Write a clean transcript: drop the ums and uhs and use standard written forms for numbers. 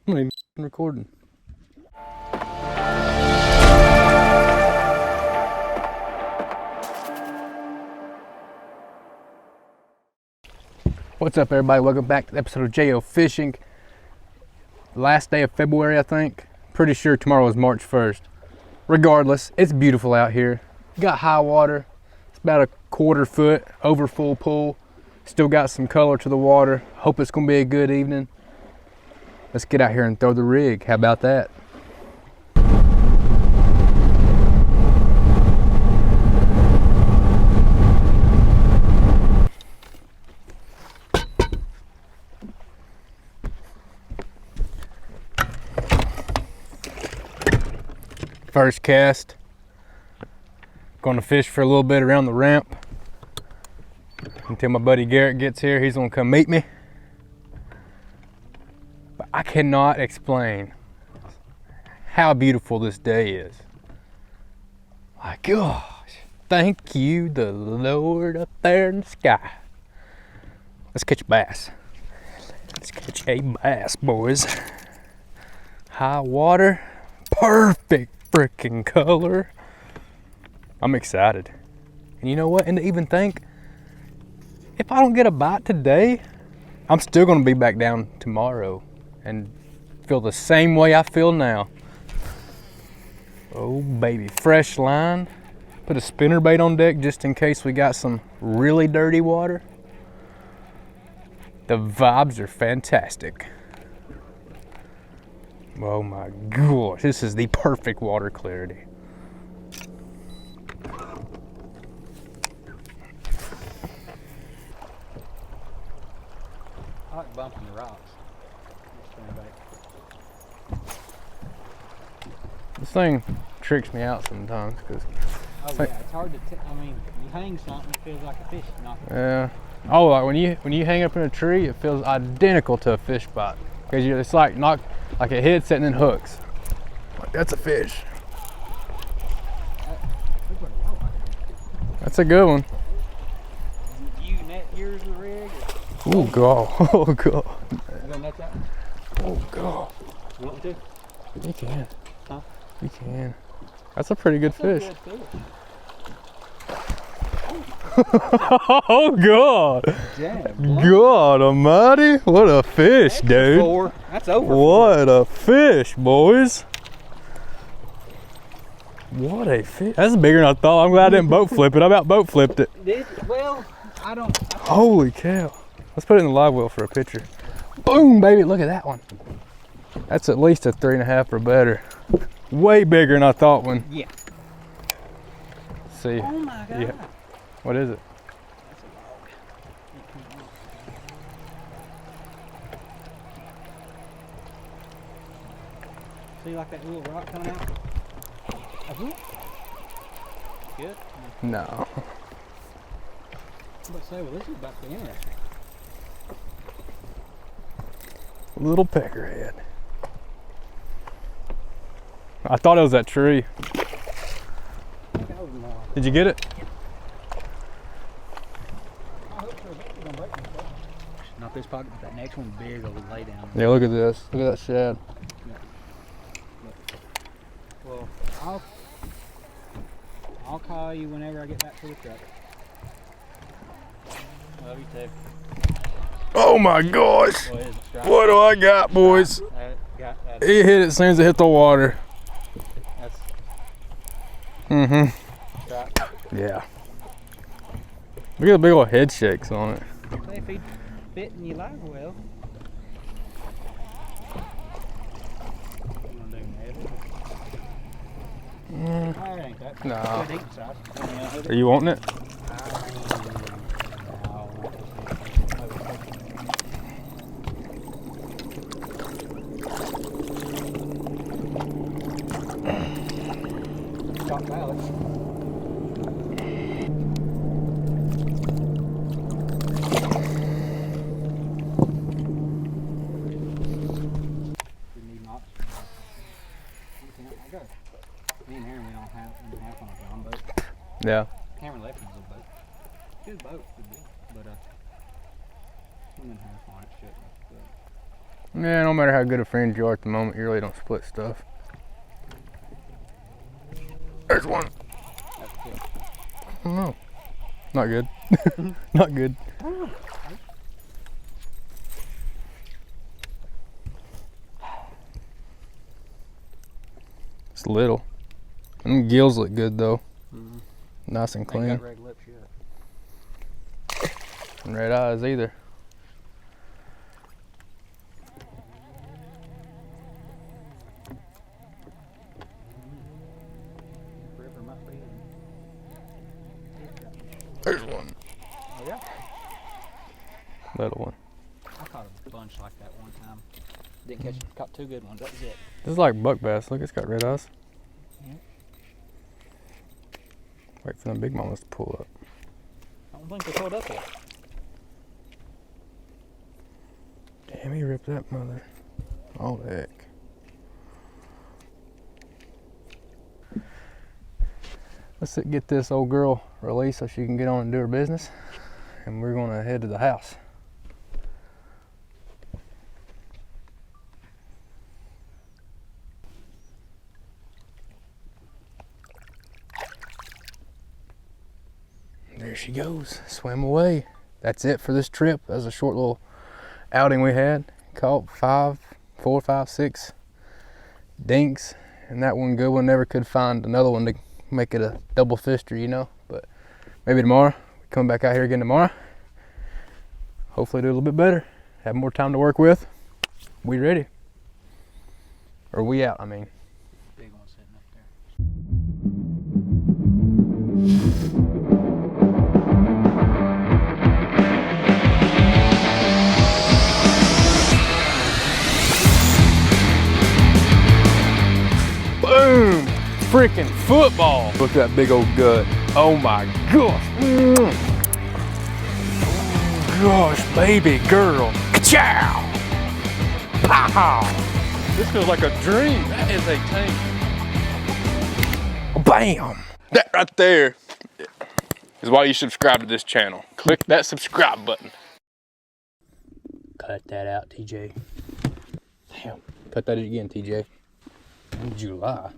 I'm not even recording. What's up, everybody? Welcome back to the episode of J.O. Fishing. Last day of February, I think. Pretty sure tomorrow is March 1st. Regardless, it's beautiful out here. Got high water. It's about a quarter foot over full pool. Still got some color to the water. Hope it's gonna be a good evening. Let's get out here and throw the rig. How about that? First cast. Going to fish for a little bit around the ramp until my buddy Garrett gets here. He's gonna come meet me. But I cannot explain how beautiful this day is. My gosh, thank you, the Lord up there in the sky. Let's catch a bass. Let's catch a bass, boys. High water, perfect freaking color. I'm excited. And you know what? And to even think, if I don't get a bite today, I'm still gonna be back down tomorrow and feel the same way I feel now. Oh baby, fresh line. Put a spinnerbait on deck just in case we got some really dirty water. The vibes are fantastic. Oh my gosh, this is the perfect water clarity. I like bumping the rocks. This thing tricks me out sometimes because. Oh yeah, it's hard to. I mean, you hang something, it feels like a fish knot. Yeah. Oh, like when you hang up in a tree, it feels identical to a fish bite because it's like it hits it and then hooks. Like, that's a fish. That's a good one. You net yours with a rig? Oh god. Oh god. You gonna net that? Oh god. You want to? You can. Huh? You can. That's a pretty good fish. Good fish. Oh god. Damn. God almighty. What a fish, dude. That's over. What a fish, boys. What a fish. That's bigger than I thought. I'm glad I didn't boat flip it. I about boat flipped it. Well, I don't. Holy cow. Let's put it in the live well for a picture. Boom, baby. Look at that one. That's at least a 3.5 or better. Way bigger than I thought one. Yeah. See. Oh my god. Yeah. What is it? That's a log. See, like that little rock coming out? Good? No. I was about to say, well, this is about to be interesting. Little peckerhead. I thought it was that tree. Did you get it? Not this pocket, but that next one big over lay down. Yeah, look at this. Look at that shad. Well, I'll call you whenever I get back to the truck. Love you too. Oh my gosh. What is it? Strike? What do I got, boys? Got that. He hit it as soon as it hit the water. That's Mm-hmm. strike. Yeah. Look at the big old head shakes on it. Say if he fit in your live well. You gonna do that? That ain't that. No. Good eating size. Are you wanting it? Top valley. Me and Aaron went on half on a John boat. Yeah. Cameron left his little boat. Good boat, good deal. But swimming half on it, shit. Yeah, no matter how good of friends you are at the moment, you really don't split stuff. There's one. That's good. I don't know. Not good. Not good. It's little. Them gills look good though. Mm-hmm. Nice and Ain't clean. got red lips yet. And red eyes either. River might be in. There's one. Oh yeah. Little one. I caught a bunch like that one time. Didn't catch. Caught 2 good ones. That was it. This is like buck bass. Look, it's got red eyes. Yeah. Wait for them big mamas to pull up. I don't think they pulled up yet. Damn, he ripped that mother. Oh, the heck. Let's get this old girl released so she can get on and do her business. And we're gonna head to the house. There she goes, swim away. That's it for this trip. That was a short little outing we had. Caught 4, 5, 6 dinks, and that one good one. Never could find another one to make it a double fister, you know. But maybe tomorrow, we come back out here again tomorrow. Hopefully do a little bit better. Have more time to work with. We ready. Or we out, I mean. Big one sitting up there. Boom! Freaking football! Look at that big old gut. Oh my gosh! Gosh, baby girl! Ka-chow! Pow! This feels like a dream. That is a tank. Bam! That right there is why you subscribe to this channel. Click that subscribe button. Cut that out, TJ. Damn. Cut that again, TJ. In July.